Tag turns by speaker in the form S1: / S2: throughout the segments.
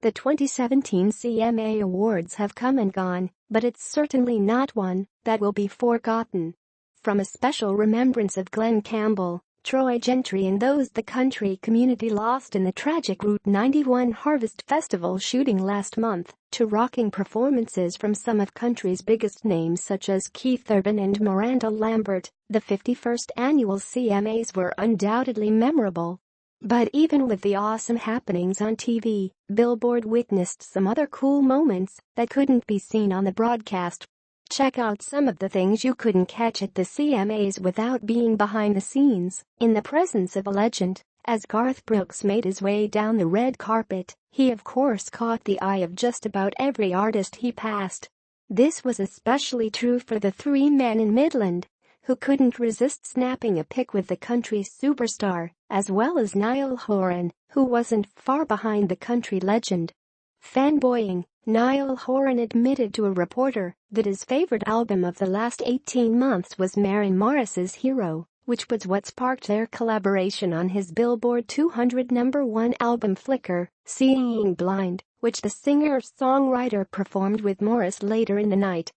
S1: The 2017 CMA Awards have come and gone, but it's certainly not one that will be forgotten. From a special remembrance of Glen Campbell, Troy Gentry and those the country community lost in the tragic Route 91 Harvest Festival shooting last month, to rocking performances from some of country's biggest names such as Keith Urban and Miranda Lambert, the 51st annual CMAs were undoubtedly memorable. But even with the awesome happenings on TV, Billboard witnessed some other cool moments that couldn't be seen on the broadcast. Check out some of the things you couldn't catch at the CMAs without being behind the scenes, in the presence of a legend. As Garth Brooks made his way down the red carpet, he of course caught the eye of just about every artist he passed. This was especially true for the three men in Midland, who couldn't resist snapping a pic with the country's superstar, as well as Niall Horan, who wasn't far behind the country legend. Fanboying, Niall Horan admitted to a reporter that his favorite album of the last 18 months was Maren Morris's Hero, which was what sparked their collaboration on his Billboard 200 #1 album Flicker, Seeing Blind, which the singer-songwriter performed with Morris later in the night.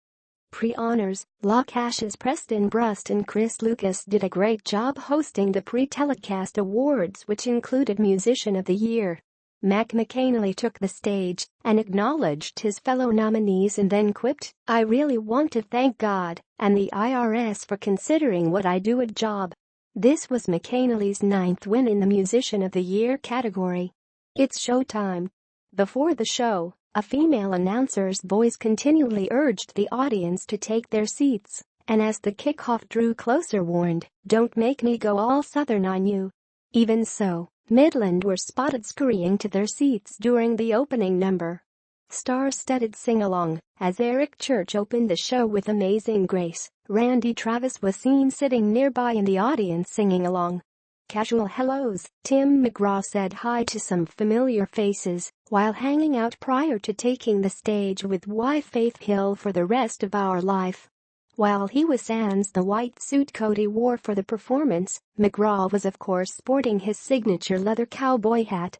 S1: Pre-honors, Locash's Preston Brust and Chris Lucas did a great job hosting the pre-telecast awards, which included Musician of the Year. Mac McAnally took the stage and acknowledged his fellow nominees and then quipped, "I really want to thank God and the IRS for considering what I do a job." This was McAnally's 9th win in the Musician of the Year category. It's showtime. Before the show, a female announcer's voice continually urged the audience to take their seats, and as the kickoff drew closer warned, "Don't make me go all Southern on you." Even so, Midland were spotted scurrying to their seats during the opening number. Star-studded sing-along, as Eric Church opened the show with Amazing Grace, Randy Travis was seen sitting nearby in the audience singing along. Casual hellos, Tim McGraw said hi to some familiar faces while hanging out prior to taking the stage with wife Faith Hill for The Rest of Our Life. While he was sans the white suit Cody wore for the performance, McGraw was of course sporting his signature leather cowboy hat.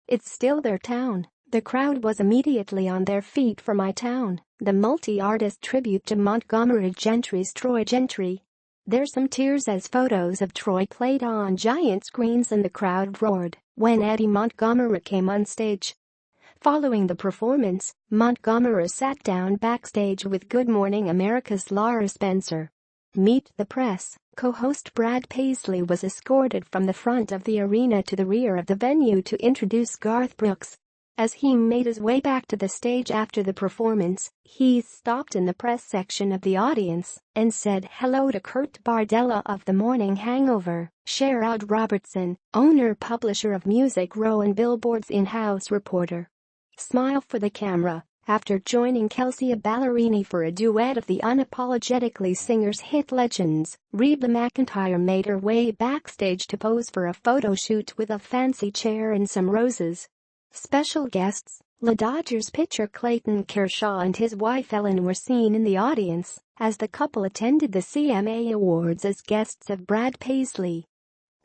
S1: "It's still their town." The crowd was immediately on their feet for My Town, the multi-artist tribute to Montgomery Gentry's Troy Gentry. There's some tears as photos of Troy played on giant screens and the crowd roared when Eddie Montgomery came on stage. Following the performance, Montgomery sat down backstage with Good Morning America's Laura Spencer. Meet the Press co-host Brad Paisley was escorted from the front of the arena to the rear of the venue to introduce Garth Brooks. As he made his way back to the stage after the performance, he stopped in the press section of the audience and said hello to Kurt Bardella of The Morning Hangover, Sherrod Robertson, owner-publisher of Music Row and Billboard's in-house reporter. Smile for the camera. After joining Kelsea Ballerini for a duet of the Unapologetically Singer's hit Legends, Reba McEntire made her way backstage to pose for a photo shoot with a fancy chair and some roses. Special guests, the Dodgers pitcher Clayton Kershaw and his wife Ellen were seen in the audience as the couple attended the CMA Awards as guests of Brad Paisley.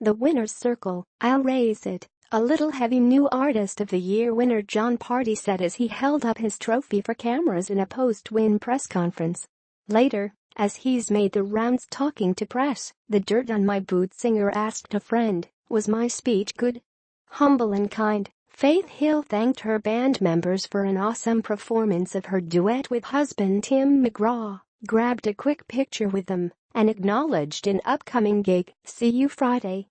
S1: The winner's circle, I'll raise it. A little heavy new Artist of the Year winner John Party said as he held up his trophy for cameras in a post-win press conference. Later, as he's made the rounds talking to press, the Dirt on My Boot singer asked a friend, "Was my speech good?" Humble and kind, Faith Hill thanked her band members for an awesome performance of her duet with husband Tim McGraw, grabbed a quick picture with them, and acknowledged an upcoming gig, "See you Friday."